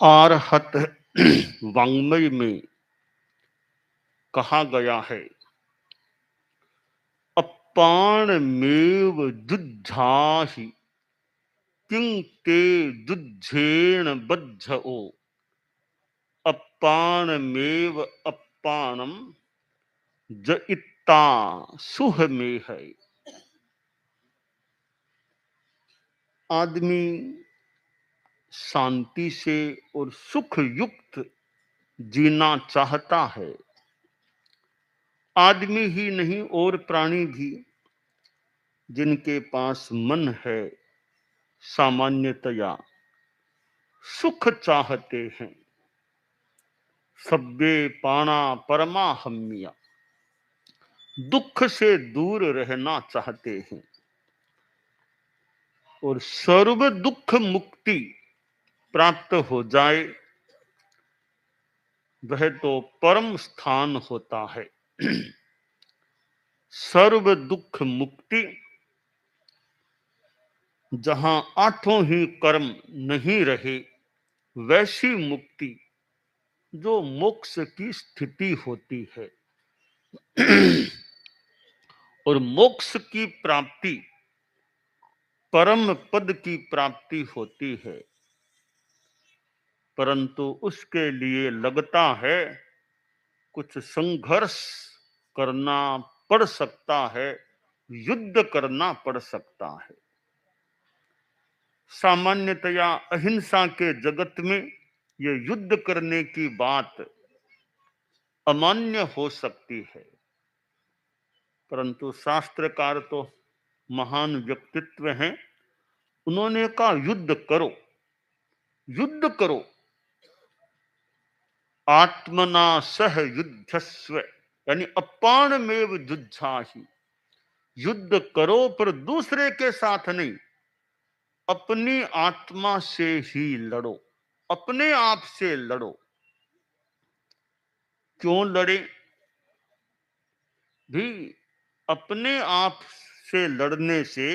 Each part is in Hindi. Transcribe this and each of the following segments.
आरहत वाङ्मय में कहा गया है, अप्पाणमेव जुज्झाहि किं ते जुज्झेण बद्धओ, अप्पाणमेव अप्पाणम ज इत्ता सुह में है। आदमी शांति से और सुख युक्त जीना चाहता है। आदमी ही नहीं और प्राणी भी जिनके पास मन है सामान्यतया सुख चाहते हैं। सब्बे पाणा परमाहम्या, दुख से दूर रहना चाहते हैं और सर्व दुख मुक्ति प्राप्त हो जाए वह तो परम स्थान होता है। सर्व दुख मुक्ति, जहां आठों ही कर्म नहीं रहे, वैसी मुक्ति जो मोक्ष की स्थिति होती है। और मोक्ष की प्राप्ति परम पद की प्राप्ति होती है, परंतु उसके लिए लगता है कुछ संघर्ष करना पड़ सकता है, युद्ध करना पड़ सकता है। सामान्यतया अहिंसा के जगत में ये युद्ध करने की बात अमान्य हो सकती है, परंतु शास्त्रकार तो महान व्यक्तित्व हैं। उन्होंने कहा युद्ध करो, युद्ध करो, आत्मना सह युद्धस्व, यानी अपाणमेव जुज्झाहि। युद्ध करो पर दूसरे के साथ नहीं, अपनी आत्मा से ही लड़ो, अपने आप से लड़ो। क्यों लड़े भी? अपने आप से लड़ने से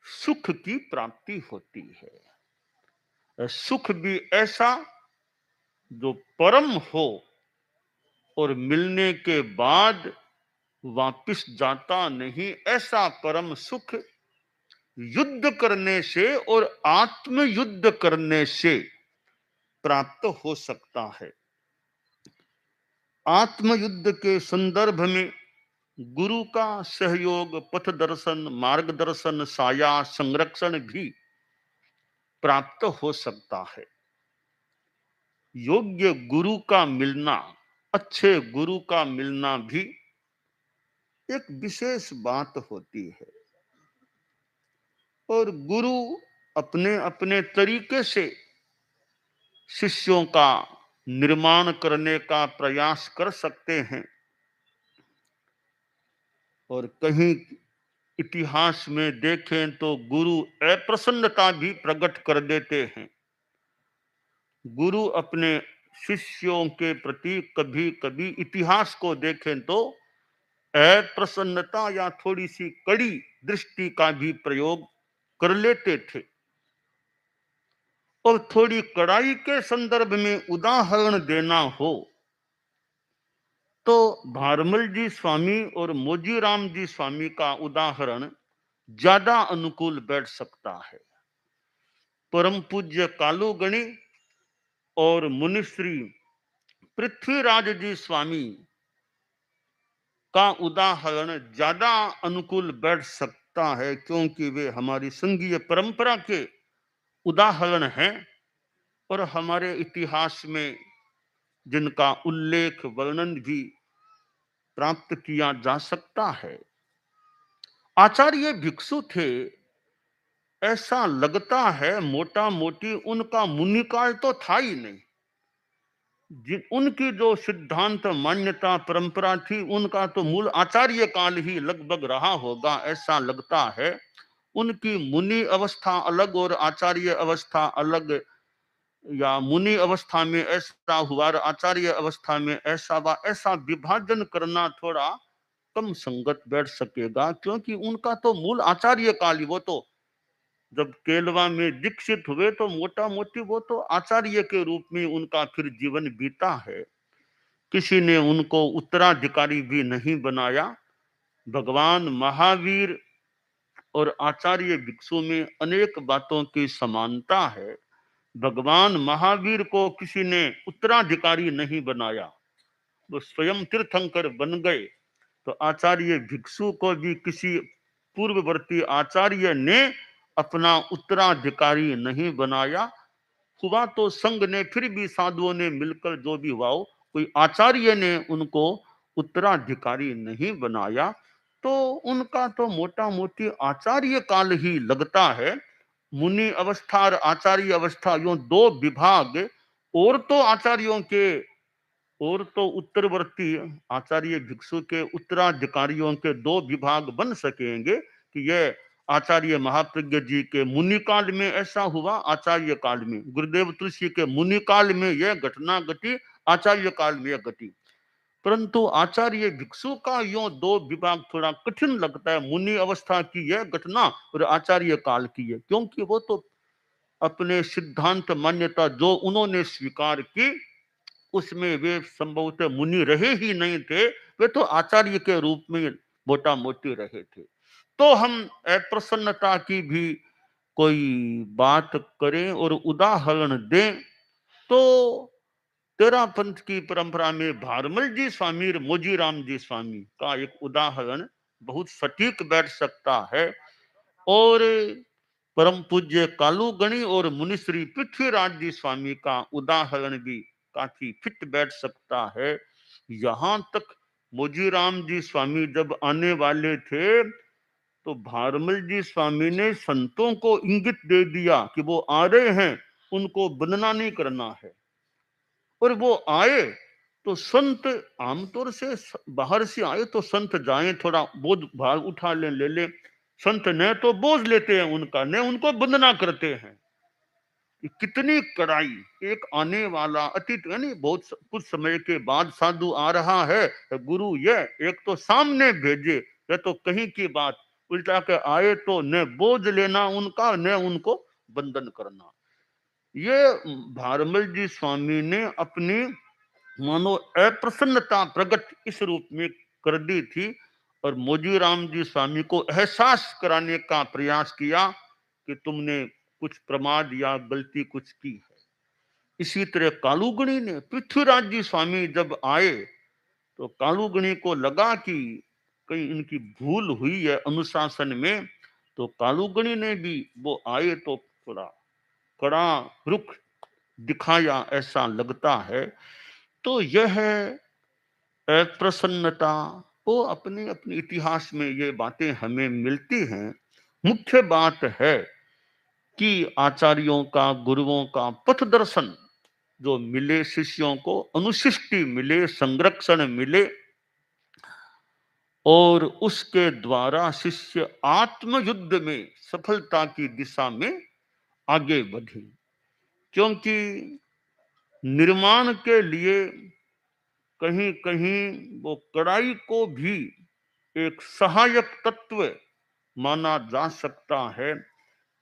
सुख की प्राप्ति होती है। सुख भी ऐसा जो परम हो और मिलने के बाद वापिस जाता नहीं, ऐसा परम सुख युद्ध करने से और आत्म युद्ध करने से प्राप्त हो सकता है। आत्म युद्ध के संदर्भ में गुरु का सहयोग, पथ दर्शन, मार्गदर्शन, साया संरक्षण भी प्राप्त हो सकता है। योग्य गुरु का मिलना, अच्छे गुरु का मिलना भी एक विशेष बात होती है। और गुरु अपने अपने तरीके से शिष्यों का निर्माण करने का प्रयास कर सकते हैं। और कहीं इतिहास में देखें तो गुरु अप्रसन्नता भी प्रकट कर देते हैं। गुरु अपने शिष्यों के प्रति कभी कभी इतिहास को देखें तो अप्रसन्नता या थोड़ी सी कड़ी दृष्टि का भी प्रयोग कर लेते थे। और थोड़ी कड़ाई के संदर्भ में उदाहरण देना हो तो भारमल जी स्वामी और मोजीराम जी स्वामी का उदाहरण ज्यादा अनुकूल बैठ सकता है। परम पूज्य कालूगणी और मुनिश्री पृथ्वीराज जी स्वामी का उदाहरण ज्यादा अनुकूल बैठ सकता है, क्योंकि वे हमारी संघीय परंपरा के उदाहरण हैं और हमारे इतिहास में जिनका उल्लेख वर्णन भी प्राप्त किया जा सकता है। आचार्य भिक्षु थे, ऐसा लगता है मोटा मोटी उनका मुनिकाल तो था ही नहीं। उनकी जो सिद्धांत मान्यता परंपरा थी, उनका तो मूल आचार्य काल ही लगभग रहा होगा, ऐसा लगता है। उनकी मुनि अवस्था अलग और आचार्य अवस्था अलग, या मुनि अवस्था में ऐसा हुआ और आचार्य अवस्था में ऐसा हुआ, ऐसा विभाजन करना थोड़ा कम संगत बैठ सकेगा, क्योंकि उनका तो मूल आचार्य काल ही, वो तो जब केलवा में दीक्षित हुए तो मोटा मोटी वो तो आचार्य के रूप में उनका फिर जीवन बीता है। किसी ने उनको उत्तराधिकारी भी नहीं बनाया। भगवान महावीर और आचार्य भिक्षु में अनेक बातों की समानता है। भगवान महावीर को किसी ने उत्तराधिकारी नहीं बनाया, वो स्वयं तीर्थंकर बन गए। तो आचार्य भिक्षु को भी किसी पूर्ववर्ती आचार्य ने अपना उत्तराधिकारी नहीं बनाया। हुआ तो संघ ने, फिर भी साधुओं ने मिलकर जो भी हुआ हो, कोई आचार्य ने उनको उत्तराधिकारी नहीं बनाया। तो उनका तो मोटा मोटी आचार्य काल ही लगता है। मुनि अवस्था और आचार्य अवस्था, यो दो विभाग। और तो आचार्यों के, और तो उत्तरवर्ती आचार्य भिक्षु के उत्तराधिकारियों के दो विभाग बन सकेंगे कि ये आचार्य महाप्रज्ञ जी के मुनि काल में ऐसा हुआ, आचार्य काल में गुरुदेव तुलसी के मुनि काल में यह घटना घटी, आचार्य काल में यह घटी। परंतु आचार्य भिक्षु का यो दो विभाग थोड़ा कठिन लगता है। मुनि अवस्था की यह घटना और आचार्य काल की है, क्योंकि वो तो अपने सिद्धांत मान्यता जो उन्होंने स्वीकार की, उसमें वे संभवतः मुनि रहे ही नहीं थे, वे तो आचार्य के रूप में मोटा मोटी रहे थे। तो हम अप्रसन्नता की भी कोई बात करें और उदाहरण दें तो तेरा पंथ की परंपरा में भारमल जी स्वामी और मोजीराम जी स्वामी का एक उदाहरण बहुत सटीक बैठ सकता है। और परम पूज्य कालूगणी और मुनिश्री पृथ्वीराज जी स्वामी का उदाहरण भी काफी फिट बैठ सकता है। यहां तक मोजीराम जी स्वामी जब आने वाले थे तो भारमल जी स्वामी ने संतों को इंगित दे दिया कि वो आ रहे हैं, उनको वंदना नहीं करना है। और वो आए तो संत आमतौर से बाहर से आए तो संत जाएं, थोड़ा बोझ भार उठा ले ले। संत ने तो बोझ लेते हैं उनका, ने उनको वंदना करते हैं। कितनी कड़ाई! एक आने वाला अतिथि, यानी बहुत कुछ समय के बाद साधु आ रहा है, गुरु ये एक तो सामने भेजे, ये तो कहीं की बात, उल्टा के आए तो न बोझ लेना उनका, न उनको वंदन करना। ये भारमल जी स्वामी ने अपनी मानो अप्रसन्नता प्रकट इस रूप में कर दी थी, और मोजीराम जी स्वामी को एहसास कराने का प्रयास किया कि तुमने कुछ प्रमाद या गलती कुछ की है। इसी तरह कालूगणी ने, पृथ्वीराज जी स्वामी जब आए तो कालूगणी को लगा कि कहीं इनकी भूल हुई है अनुशासन में, तो कालूगणी ने भी, वो आए तो थोड़ा कड़ा रुख दिखाया, ऐसा लगता है। तो यह प्रसन्नता, वो अपने अपने इतिहास में ये बातें हमें मिलती हैं। मुख्य बात है कि आचार्यों का, गुरुओं का पथ दर्शन जो मिले, शिष्यों को अनुशिष्टि मिले, संरक्षण मिले, और उसके द्वारा शिष्य आत्मयुद्ध में सफलता की दिशा में आगे बढ़े। क्योंकि निर्माण के लिए कहीं कहीं वो कड़ाई को भी एक सहायक तत्व माना जा सकता है।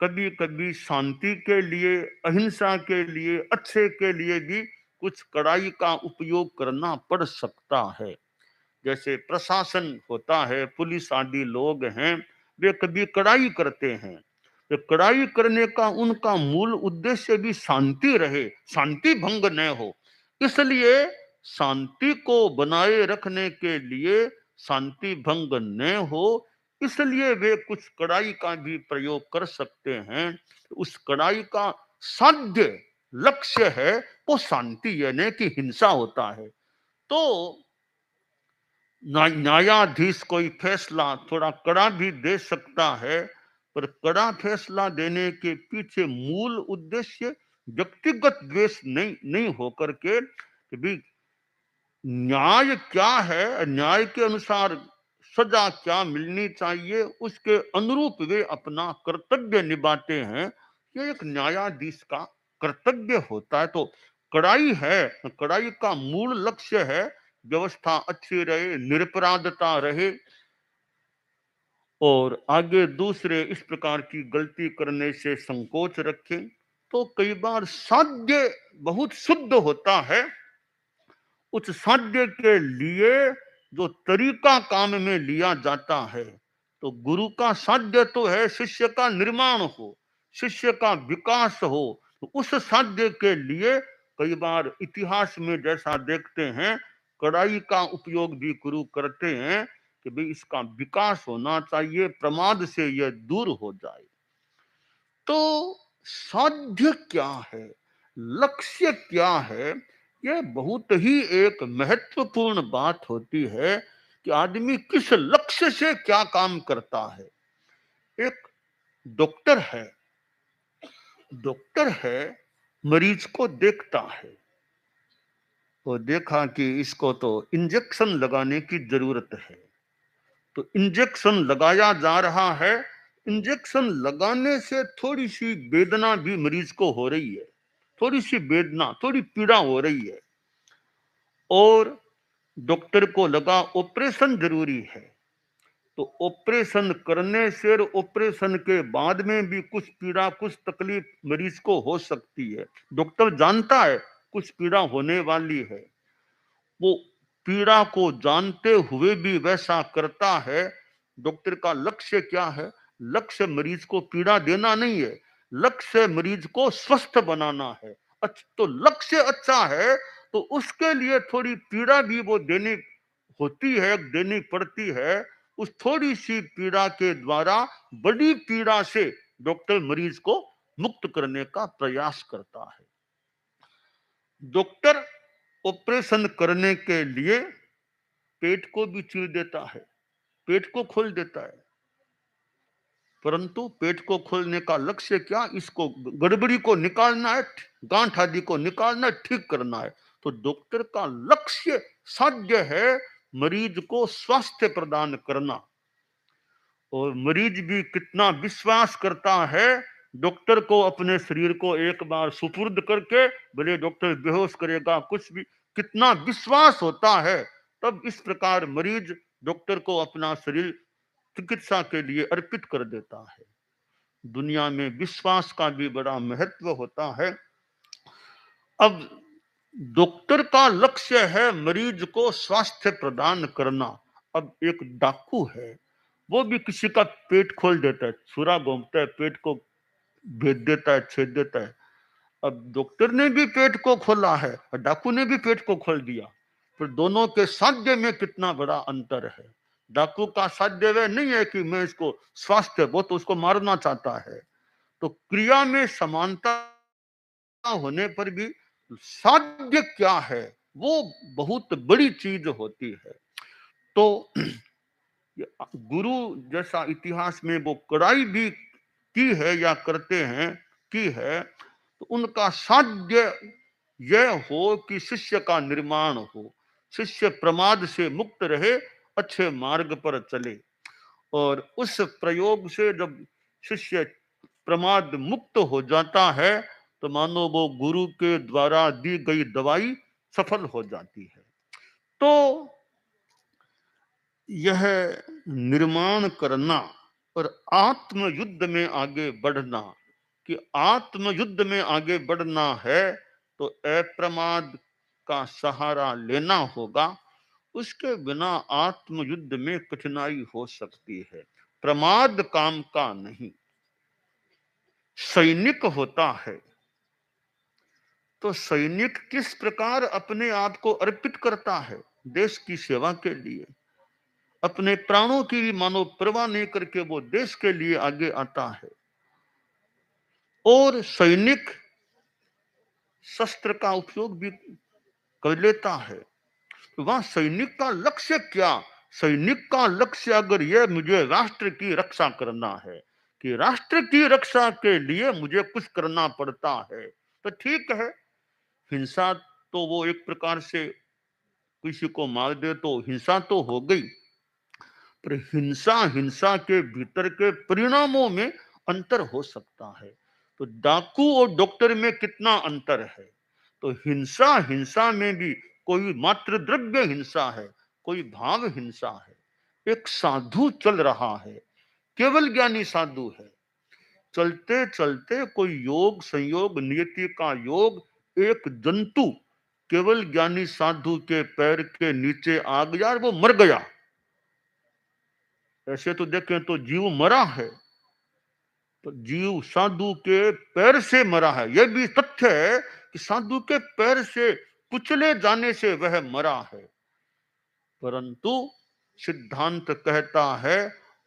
कभी कभी शांति के लिए, अहिंसा के लिए, अच्छे के लिए भी कुछ कड़ाई का उपयोग करना पड़ सकता है। जैसे प्रशासन होता है, पुलिस आदि लोग हैं, वे कभी कड़ाई करते हैं। वे कड़ाई करने का उनका मूल उद्देश्य भी शांति रहे, शांति भंग न हो। इसलिए शांति को बनाए रखने के लिए, शांति भंग न हो, इसलिए वे कुछ कड़ाई का भी प्रयोग कर सकते हैं। उस कड़ाई का साध्य लक्ष्य है वो शांति, यानी कि हिंसा होता है। तो न्यायाधीश कोई फैसला थोड़ा कड़ा भी दे सकता है, पर कड़ा फैसला देने के पीछे मूल उद्देश्य व्यक्तिगत द्वेष नहीं नहीं होकर के कि भी न्याय क्या है, न्याय के अनुसार सजा क्या मिलनी चाहिए, उसके अनुरूप वे अपना कर्तव्य निभाते हैं। ये एक न्यायाधीश का कर्तव्य होता है। तो कड़ाई है, कड़ाई का मूल लक्ष्य है व्यवस्था अच्छी रहे, निरपराधता रहे। और आगे दूसरे इस प्रकार की गलती करने से संकोच रखें, तो कई बार साध्य बहुत शुद्ध होता है। उस साध्य के लिए जो तरीका काम में लिया जाता है, तो गुरु का साध्य तो है शिष्य का निर्माण हो, शिष्य का विकास हो। तो उस साध्य के लिए कई बार इतिहास में जैसा देखते हैं, कड़ाई का उपयोग भी गुरु करते हैं कि भाई इसका विकास होना चाहिए, प्रमाद से यह दूर हो जाए। तो साध्य क्या है, लक्ष्य क्या है, यह बहुत ही एक महत्वपूर्ण बात होती है कि आदमी किस लक्ष्य से क्या काम करता है। एक डॉक्टर है, डॉक्टर है, मरीज को देखता है, वो देखा कि इसको तो इंजेक्शन लगाने की जरूरत है, तो इंजेक्शन लगाया जा रहा है। इंजेक्शन लगाने से थोड़ी सी वेदना भी मरीज को हो रही है, थोड़ी सी वेदना, थोड़ी पीड़ा हो रही है, और डॉक्टर को लगा ऑपरेशन जरूरी है। तो ऑपरेशन करने से और ऑपरेशन के बाद में भी कुछ पीड़ा, कुछ तकलीफ मरीज को हो सकती है। डॉक्टर जानता है कुछ पीड़ा होने वाली है, वो पीड़ा को जानते हुए भी वैसा करता है। डॉक्टर का लक्ष्य क्या है? लक्ष्य मरीज को पीड़ा देना नहीं है, लक्ष्य मरीज को स्वस्थ बनाना है। तो लक्ष्य अच्छा है तो उसके लिए थोड़ी पीड़ा भी वो देनी होती है, देनी पड़ती है। उस थोड़ी सी पीड़ा के द्वारा बड़ी पीड़ा से डॉक्टर मरीज को मुक्त करने का प्रयास करता है। डॉक्टर ऑपरेशन करने के लिए पेट को भी चीर देता है, पेट को खोल देता है, परंतु पेट को खोलने का लक्ष्य क्या? इसको गड़बड़ी को निकालना है, गांठ आदि को निकालना है, ठीक करना है। तो डॉक्टर का लक्ष्य साध्य है मरीज को स्वास्थ्य प्रदान करना। और मरीज भी कितना विश्वास करता है डॉक्टर को, अपने शरीर को एक बार सुपुर्द करके, भले डॉक्टर बेहोश करेगा कुछ भी, कितना विश्वास होता है। तब इस प्रकार मरीज डॉक्टर को अपना शरीर चिकित्सा के लिए अर्पित कर देता है। दुनिया में विश्वास का भी बड़ा महत्व होता है। अब डॉक्टर का लक्ष्य है मरीज को स्वास्थ्य प्रदान करना। अब एक डाकू है, वो भी किसी का पेट खोल देता है, छुरा घोंपता है, पेट को भेद देता है, छेद देता है। अब डॉक्टर ने भी पेट को खोला है और डाकू ने भी पेट को खोल दिया, पर दोनों के साध्य में कितना बड़ा अंतर है। डाकू का साध्य वह नहीं है कि मैं इसको स्वास्थ्य, वो तो उसको मारना चाहता है। तो क्रिया में समानता होने पर भी साध्य क्या है, वो बहुत बड़ी चीज होती है। तो गुरु जैसा इतिहास में वो कड़ाई भी की है या करते हैं, की है, तो उनका साध्य यह हो कि शिष्य का निर्माण हो, शिष्य प्रमाद से मुक्त रहे, अच्छे मार्ग पर चले। और उस प्रयोग से जब शिष्य प्रमाद मुक्त हो जाता है, तो मानो वो गुरु के द्वारा दी गई दवाई सफल हो जाती है। तो यह निर्माण करना और आत्म युद्ध में आगे बढ़ना, कि आत्म युद्ध में आगे बढ़ना है तो अप्रमाद का सहारा लेना होगा। उसके बिना आत्म युद्ध में कठिनाई हो सकती है। प्रमाद काम का नहीं। सैनिक होता है तो सैनिक किस प्रकार अपने आप को अर्पित करता है देश की सेवा के लिए, अपने प्राणों की भी मानो परवाह नहीं करके वो देश के लिए आगे आता है। और सैनिक शस्त्र का उपयोग भी कर लेता है। वहां सैनिक का लक्ष्य क्या? सैनिक का लक्ष्य अगर यह मुझे राष्ट्र की रक्षा करना है, कि राष्ट्र की रक्षा के लिए मुझे कुछ करना पड़ता है, तो ठीक है, हिंसा तो वो एक प्रकार से किसी को मार दे तो हिंसा तो हो गई, पर हिंसा हिंसा के भीतर के परिणामों में अंतर हो सकता है। तो डाकू और डॉक्टर में कितना अंतर है? तो हिंसा हिंसा में भी कोई मात्र द्रव्य हिंसा है, कोई भाव हिंसा है। एक साधु चल रहा है, केवल ज्ञानी साधु है। चलते चलते कोई योग संयोग नियति का योग, एक जंतु केवल ज्ञानी साधु के पैर के नीचे आ गया और वो मर गया। ऐसे तो देखें तो जीव मरा है, तो जीव साधु के पैर से मरा है। यह भी तथ्य है कि साधु के पैर से कुचले जाने से वह मरा है, परंतु सिद्धांत कहता है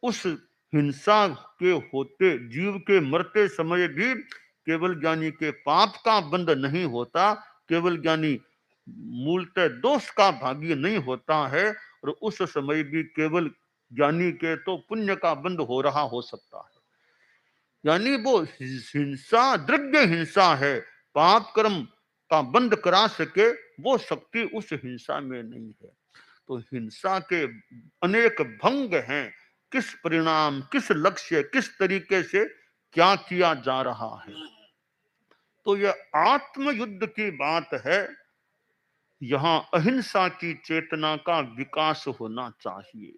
उस हिंसा के होते जीव के मरते समय भी केवल ज्ञानी के पाप का बंध नहीं होता, केवल ज्ञानी मूलतः दोष का भागी नहीं होता है, और उस समय भी केवल ज्ञानी के तो पुण्य का बंध हो रहा हो सकता है। यानी वो हिंसा द्रव्य हिंसा है, पाप कर्म का बंद करा सके वो शक्ति उस हिंसा में नहीं है। तो हिंसा के अनेक भंग हैं, किस परिणाम, किस लक्ष्य, किस तरीके से क्या किया जा रहा है। तो यह आत्म युद्ध की बात है। यहां अहिंसा की चेतना का विकास होना चाहिए।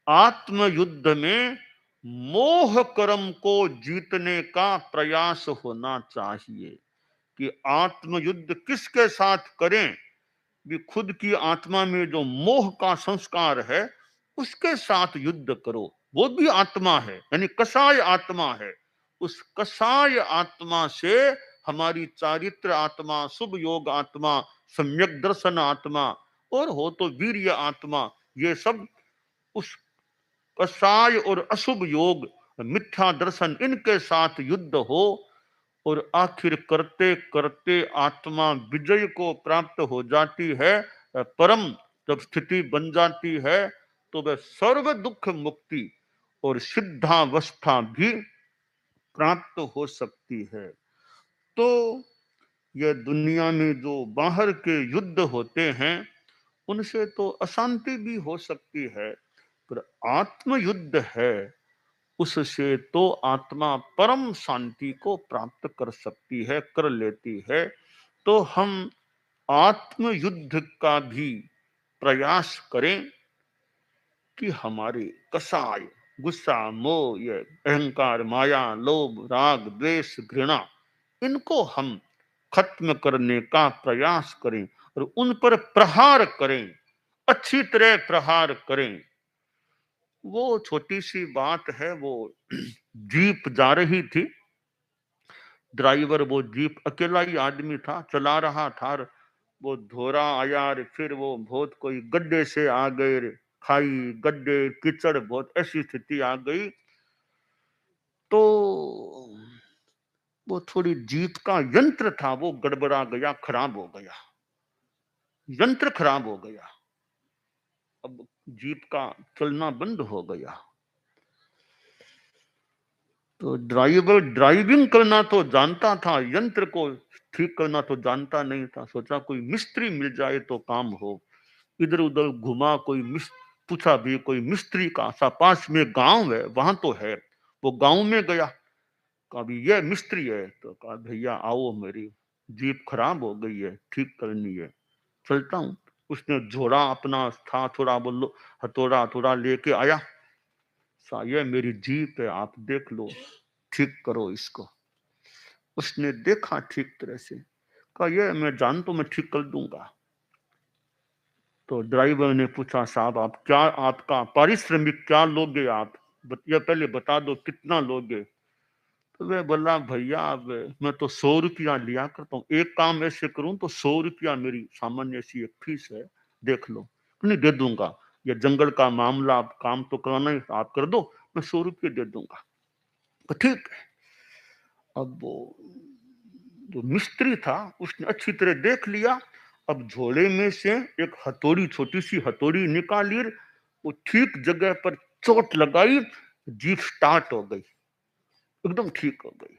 आत्म युद्ध में मोह कर्म को जीतने का प्रयास होना चाहिए कि आत्म युद्ध किसके साथ करें, भी खुद की आत्मा में जो मोह का संस्कार है उसके साथ युद्ध करो। वो भी आत्मा है, यानी कसाय आत्मा है। उस कसाय आत्मा से हमारी चारित्र आत्मा, शुभ योग आत्मा, सम्यक दर्शन आत्मा और हो तो वीर्य आत्मा, ये सब उस कसाय और अशुभ योग, मिथ्या दर्शन, इनके साथ युद्ध हो और आखिर करते करते आत्मा विजय को प्राप्त हो जाती है। परम जब स्थिति बन जाती है तो वह सर्व दुख मुक्ति और सिद्धावस्था भी प्राप्त हो सकती है। तो यह दुनिया में जो बाहर के युद्ध होते हैं उनसे तो अशांति भी हो सकती है, पर आत्म युद्ध है उससे तो आत्मा परम शांति को प्राप्त कर सकती है, कर लेती है। तो हम आत्म युद्ध का भी प्रयास करें कि हमारे कसाय, गुस्सा, मोह, ये अहंकार, माया, लोभ, राग, द्वेष, घृणा, इनको हम खत्म करने का प्रयास करें और उन पर प्रहार करें, अच्छी तरह प्रहार करें। वो छोटी सी बात है, वो जीप जा रही थी, ड्राइवर वो जीप अकेला ही आदमी था, चला रहा था, वो धोरा आया, फिर वो बहुत कोई गड्ढे से आ गए, खाई, गड्ढे, कीचड़, बहुत ऐसी स्थिति आ गई। तो वो थोड़ी जीप का यंत्र था वो गड़बड़ा गया, खराब हो गया, यंत्र खराब हो गया। अब जीप का चलना बंद हो गया। तो ड्राइवर ड्राइविंग करना तो जानता था, यंत्र को ठीक करना तो जानता नहीं था। सोचा कोई मिस्त्री मिल जाए तो काम हो। इधर उधर घुमा, पूछा भी कोई मिस्त्री का सा, पास में गांव है वहां तो है। वो गांव में गया, कहा भी ये मिस्त्री है, तो कहा भैया आओ, मेरी जीप खराब हो गई है, ठीक करनी है, चलता हूँ। उसने झोड़ा अपना था थोड़ा, बोलो हथौड़ा थोड़ा लेके आया, सा ये मेरी जीप है, आप देख लो, ठीक करो इसको। उसने देखा ठीक तरह से, कहा ये मैं जानता हूं, मैं ठीक कर दूंगा। तो ड्राइवर ने पूछा साहब आप क्या, आपका पारिश्रमिक क्या लोगे आप, ये पहले बता दो कितना लोगे। तो वह बोला भैया अब मैं तो 100 रुपया लिया करता हूँ, एक काम ऐसे करूं तो 100 रुपया मेरी सामान्य सी एक फीस है, देख लो। नहीं दे दूंगा, ये जंगल का मामला, आप काम तो कराना ही, आप कर दो, मैं 100 रुपये दे दूंगा। तो ठीक है। अब वो जो मिस्त्री था उसने अच्छी तरह देख लिया। अब झोले में से एक हथौड़ी, छोटी सी हथौड़ी निकाली, वो ठीक जगह पर चोट लगाई, जीप स्टार्ट हो गई, एकदम ठीक हो गई।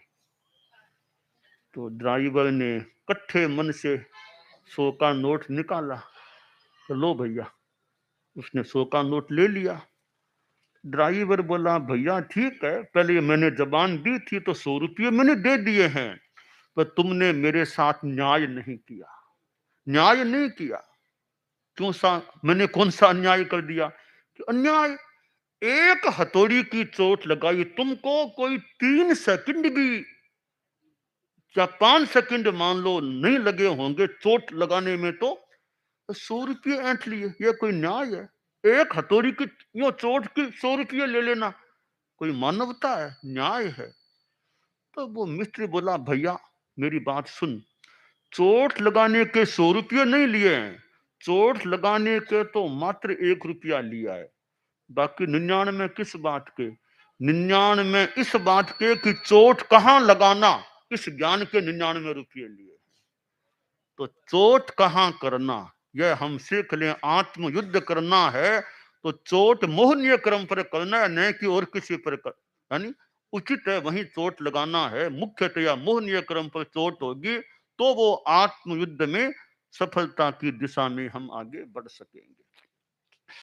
तो ड्राइवर ने कट्ठे मन से 100 का नोट निकाला, तो लो भैया, उसने 100 का नोट ले लिया। ड्राइवर बोला भैया ठीक है, पहले मैंने जबान दी थी तो 100 रुपये मैंने दे दिए हैं, पर तुमने मेरे साथ न्याय नहीं किया, न्याय नहीं किया। क्यों सा, मैंने कौन सा अन्याय कर दिया? कि अन्याय, एक हथौड़ी की चोट लगाई तुमको, कोई 3 सेकंड भी या 5 सेकंड मान लो नहीं लगे होंगे चोट लगाने में, तो 100 रुपये ऐंठ लिए। ये कोई न्याय है? एक हथौड़ी की यो चोट की 100 रुपये ले लेना कोई मानवता है, न्याय है? तो वो मिस्त्री बोला, भैया मेरी बात सुन, चोट लगाने के 100 रुपये नहीं लिए हैं, चोट लगाने के तो मात्र 1 रुपया लिया है। बाकी 99 किस बात के? 99 इस बात के कि चोट कहां लगाना, इस ज्ञान के 99 रुपये लिए। तो चोट कहां करना, यह हम सीख लें। आत्म युद्ध करना है तो चोट मोहनीय क्रम पर करना है, नहीं कि और किसी पर कर, यानी उचित है वहीं चोट लगाना है। मुख्यतया मोहनीय क्रम पर चोट होगी तो वो आत्म युद्ध में सफलता की दिशा में हम आगे बढ़ सकेंगे।